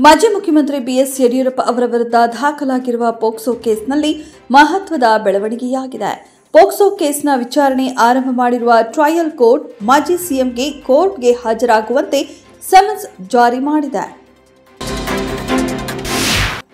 ಮಾಜಿ ಮುಖ್ಯಮಂತ್ರಿ ಬಿಎಸ್ ಯಡಿಯೂರಪ್ಪ ಅವರ ವಿರುದ್ಧ ದಾಖಲಾಗಿರುವ ಪೋಕ್ಸೋ ಕೇಸ್ನಲ್ಲಿ ಮಹತ್ವದ ಬೆಳವಣಿಗೆಯಾಗಿದೆ. ಪೋಕ್ಸೋ ಕೇಸ್ನ ವಿಚಾರಣೆ ಆರಂಭ ಮಾಡಿರುವ ಟ್ರಯಲ್ ಕೋರ್ಟ್ ಮಾಜಿ ಸಿಎಂಗೆ ಕೋರ್ಟ್ಗೆ ಹಾಜರಾಗುವಂತೆ ಸಮನ್ಸ್ ಜಾರಿ ಮಾಡಿದೆ.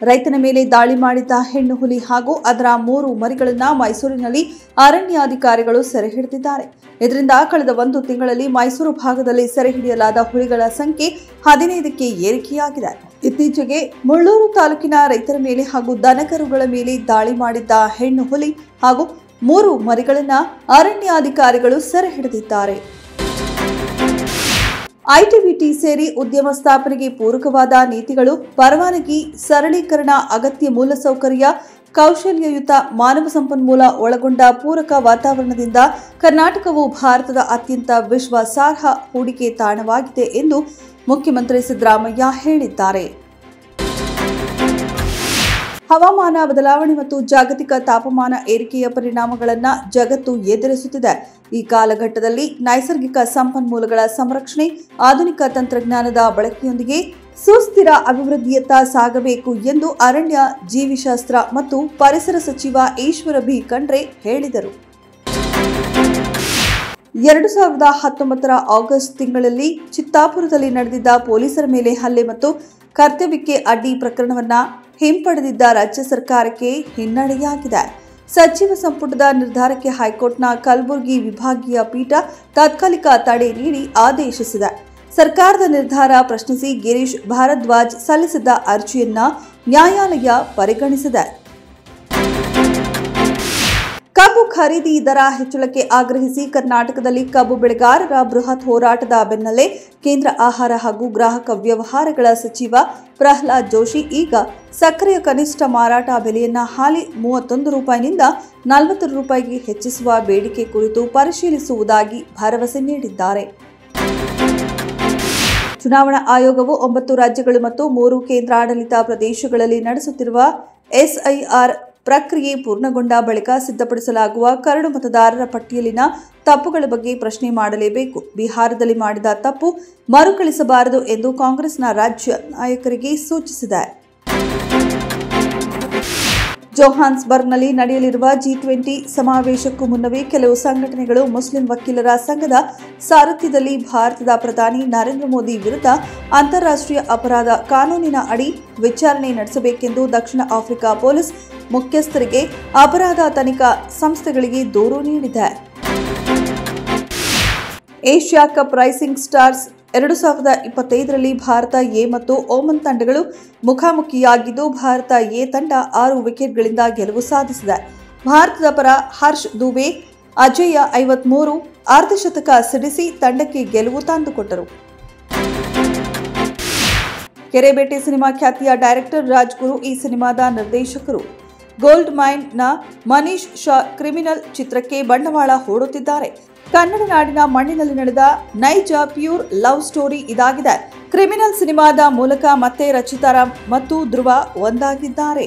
ರೈತನ ಮೇಲೆ ದಾಳಿ ಮಾಡಿದ್ದ ಹೆಣ್ಣು ಹುಲಿ ಹಾಗೂ ಅದರ 3 ಮರಿಗಳನ್ನು ಮೈಸೂರಿನಲ್ಲಿ ಅರಣ್ಯಾಧಿಕಾರಿಗಳು ಸೆರೆ ಹಿಡಿದಿದ್ದಾರೆ. ಇದರಿಂದ ಕಳೆದ 1 ತಿಂಗಳಲ್ಲಿ ಮೈಸೂರು ಭಾಗದಲ್ಲಿ ಸೆರೆ ಹಿಡಿಯಲಾದ ಹುಲಿಗಳ ಸಂಖ್ಯೆ 15ಕ್ಕೆ ಏರಿಕೆಯಾಗಿದೆ. ಇತ್ತೀಚೆಗೆ ಮುಳ್ಳೂರು ತಾಲೂಕಿನ ರೈತರ ಮೇಲೆ ಹಾಗೂ ದನಕರುಗಳ ಮೇಲೆ ದಾಳಿ ಮಾಡಿದ್ದ ಹೆಣ್ಣು ಹುಲಿ ಹಾಗೂ 3 ಮರಿಗಳನ್ನು ಅರಣ್ಯಾಧಿಕಾರಿಗಳು ಸೆರೆ ಹಿಡಿದಿದ್ದಾರೆ. ಐಟಿ-ಬಿಟಿ ಸೇರಿ ಉದ್ಯಮ ಸ್ಥಾಪನೆಗೆ ಪೂರಕವಾದ ನೀತಿಗಳು, ಪರವಾನಗಿ, ಸರಳೀಕರಣ, ಅಗತ್ಯ ಮೂಲಸೌಕರ್ಯ, ಕೌಶಲ್ಯಯುತ ಮಾನವ ಸಂಪನ್ಮೂಲ ಒಳಗೊಂಡ ಪೂರಕ ವಾತಾವರಣದಿಂದ ಕರ್ನಾಟಕವು ಭಾರತದ ಅತ್ಯಂತ ವಿಶ್ವಾಸಾರ್ಹ ಹೂಡಿಕೆ ತಾಣವಾಗಿದೆ ಎಂದು ಮುಖ್ಯಮಂತ್ರಿ ಸಿದ್ದರಾಮಯ್ಯ ಹೇಳಿದ್ದಾರೆ. ಹವಾಮಾನ ಬದಲಾವಣೆ ಮತ್ತು ಜಾಗತಿಕ ತಾಪಮಾನ ಏರಿಕೆಯ ಪರಿಣಾಮಗಳನ್ನು ಜಗತ್ತು ಎದುರಿಸುತ್ತಿದೆ. ಈ ಕಾಲಘಟ್ಟದಲ್ಲಿ ನೈಸರ್ಗಿಕ ಸಂಪನ್ಮೂಲಗಳ ಸಂರಕ್ಷಣೆ, ಆಧುನಿಕ ತಂತ್ರಜ್ಞಾನದ ಬಳಕೆಯೊಂದಿಗೆ ಸುಸ್ಥಿರ ಅಭಿವೃದ್ಧಿಯತ್ತ ಸಾಗಬೇಕು ಎಂದು ಅರಣ್ಯ, ಜೀವಿಶಾಸ್ತ್ರ ಮತ್ತು ಪರಿಸರ ಸಚಿವ ಈಶ್ವರ ಬಿ ಖಂಡ್ರೆ ಹೇಳಿದರು. 2019ರ ಆಗಸ್ಟ್ ತಿಂಗಳಲ್ಲಿ ಚಿತ್ತಾಪುರದಲ್ಲಿ ನಡೆದಿದ್ದ ಪೊಲೀಸರ ಮೇಲೆ ಹಲ್ಲೆ ಮತ್ತು ಕರ್ತವ್ಯಕ್ಕೆ ಅಡ್ಡಿ ಪ್ರಕರಣವನ್ನು ಹಿಂಪಡೆದಿದ್ದ ರಾಜ್ಯ ಸರ್ಕಾರಕ್ಕೆ ಹಿನ್ನಡೆಯಾಗಿದೆ. ಸಚಿವ ಸಂಪುಟದ ನಿರ್ಧಾರಕ್ಕೆ ಹೈಕೋರ್ಟ್ನ ಕಲಬುರಗಿ ವಿಭಾಗೀಯ ಪೀಠ ತಾತ್ಕಾಲಿಕ ತಡೆ ನೀಡಿ ಆದೇಶಿಸಿದೆ. ಸರ್ಕಾರದ ನಿರ್ಧಾರ ಪ್ರಶ್ನಿಸಿ ಗಿರೀಶ್ ಭಾರದ್ವಾಜ್ ಸಲ್ಲಿಸಿದ್ದ ಅರ್ಜಿಯನ್ನ ನ್ಯಾಯಾಲಯ ಪರಿಗಣಿಸಿದೆ. ಕಬ್ಬು ಖರೀದಿ ದರ ಹೆಚ್ಚಳಕ್ಕೆ ಆಗ್ರಹಿಸಿ ಕರ್ನಾಟಕದಲ್ಲಿ ಕಬ್ಬು ಬೆಳೆಗಾರರ ಬೃಹತ್ ಹೋರಾಟದ ಬೆನ್ನಲ್ಲೇ ಕೇಂದ್ರ ಆಹಾರ ಹಾಗೂ ಗ್ರಾಹಕ ವ್ಯವಹಾರಗಳ ಸಚಿವ ಪ್ರಹ್ಲಾದ್ ಜೋಶಿ ಈಗ ಸಕ್ಕರೆಯ ಕನಿಷ್ಠ ಮಾರಾಟ ಬೆಲೆಯನ್ನು ಹಾಲಿ 31 ರೂಪಾಯಿನಿಂದ 40 ರೂಪಾಯಿಗೆ ಹೆಚ್ಚಿಸುವ ಬೇಡಿಕೆ ಕುರಿತು ಪರಿಶೀಲಿಸುವುದಾಗಿ ಭರವಸೆ ನೀಡಿದ್ದಾರೆ. ಚುನಾವಣಾ ಆಯೋಗವು 9 ರಾಜ್ಯಗಳು ಮತ್ತು 3 ಕೇಂದ್ರಾಡಳಿತ ಪ್ರದೇಶಗಳಲ್ಲಿ ನಡೆಸುತ್ತಿರುವ ಎಸ್ಐಆರ್ ಪ್ರಕ್ರಿಯೆ ಪೂರ್ಣಗೊಂಡ ಬಳಿಕ ಸಿದ್ಧಪಡಿಸಲಾಗುವ ಕರಡು ಮತದಾರರ ಪಟ್ಟಿಯಲ್ಲಿನ ತಪ್ಪುಗಳ ಬಗ್ಗೆ ಪ್ರಶ್ನೆ ಮಾಡಲೇಬೇಕು. ಬಿಹಾರದಲ್ಲಿ ಮಾಡಿದ ತಪ್ಪು ಮರುಕಳಿಸಬಾರದು ಎಂದು ಕಾಂಗ್ರೆಸ್ನ ರಾಜ್ಯ ನಾಯಕರಿಗೆ ಸೂಚಿಸಿದೆ. ಜೋಹಾನ್ಸ್ಬರ್ಗ್ನಲ್ಲಿ ನಡೆಯಲಿರುವ G20 ಸಮಾವೇಶಕ್ಕೂ ಮುನ್ನವೇ ಕೆಲವು ಸಂಘಟನೆಗಳು ಮುಸ್ಲಿಂ ವಕೀಲರ ಸಂಘದ ಸಾರಥ್ಯದಲ್ಲಿ ಭಾರತದ ಪ್ರಧಾನಿ ನರೇಂದ್ರ ಮೋದಿ ವಿರುದ್ಧ ಅಂತಾರಾಷ್ಟ್ರೀಯ ಅಪರಾಧ ಕಾನೂನಿನ ಅಡಿ ವಿಚಾರಣೆ ನಡೆಸಬೇಕೆಂದು ದಕ್ಷಿಣ ಆಫ್ರಿಕಾ ಪೊಲೀಸ್ ಮುಖ್ಯಸ್ಥರಿಗೆ ಅಪರಾಧ ತನಿಖಾ ಸಂಸ್ಥೆಗಳಿಗೆ ದೂರು ನೀಡಿದೆ. ಏಷ್ಯಾ ಕಪ್ ರೈಸಿಂಗ್ ಸ್ಟಾರ್ಸ್ 2025ರಲ್ಲಿ ಭಾರತ ಎ ಮತ್ತು ಓಮನ್ ತಂಡಗಳು ಮುಖಾಮುಖಿಯಾಗಿದ್ದು ಭಾರತ ಎ ತಂಡ 6 ವಿಕೆಟ್ಗಳಿಂದ ಗೆಲುವು ಸಾಧಿಸಿದೆ. ಭಾರತದ ಪರ ಹರ್ಷ್ ದುಬೆ ಅಜೇಯ 53 ಅರ್ಧಶತಕ ಸಿಡಿಸಿ ತಂಡಕ್ಕೆ ಗೆಲುವು ತಂದುಕೊಟ್ಟರು. ಕೆರೆಬೇಟೆ ಸಿನಿಮಾ ಖ್ಯಾತಿಯ ಡೈರೆಕ್ಟರ್ ರಾಜ್ಗುರು ಈ ಸಿನಿಮಾದ ನಿರ್ದೇಶಕರು. ಗೋಲ್ಡ್ ಮೈನ್ನ ಮನೀಶ್ ಶಾ ಕ್ರಿಮಿನಲ್ ಚಿತ್ರಕ್ಕೆ ಬಂಡವಾಳ ಹೂಡುತ್ತಿದ್ದಾರೆ. ಕನ್ನಡ ನಾಡಿನ ಮಣ್ಣಿನಲ್ಲಿ ನಡೆದ ನೈಜ ಪ್ಯೂರ್ ಲವ್ ಸ್ಟೋರಿ ಇದಾಗಿದೆ. ಕ್ರಿಮಿನಲ್ ಸಿನಿಮಾದ ಮೂಲಕ ಮತ್ತೆ ರಚಿತಾ ರಾಮ್ ಮತ್ತು ಧ್ರುವ ಒಂದಾಗಿದ್ದಾರೆ.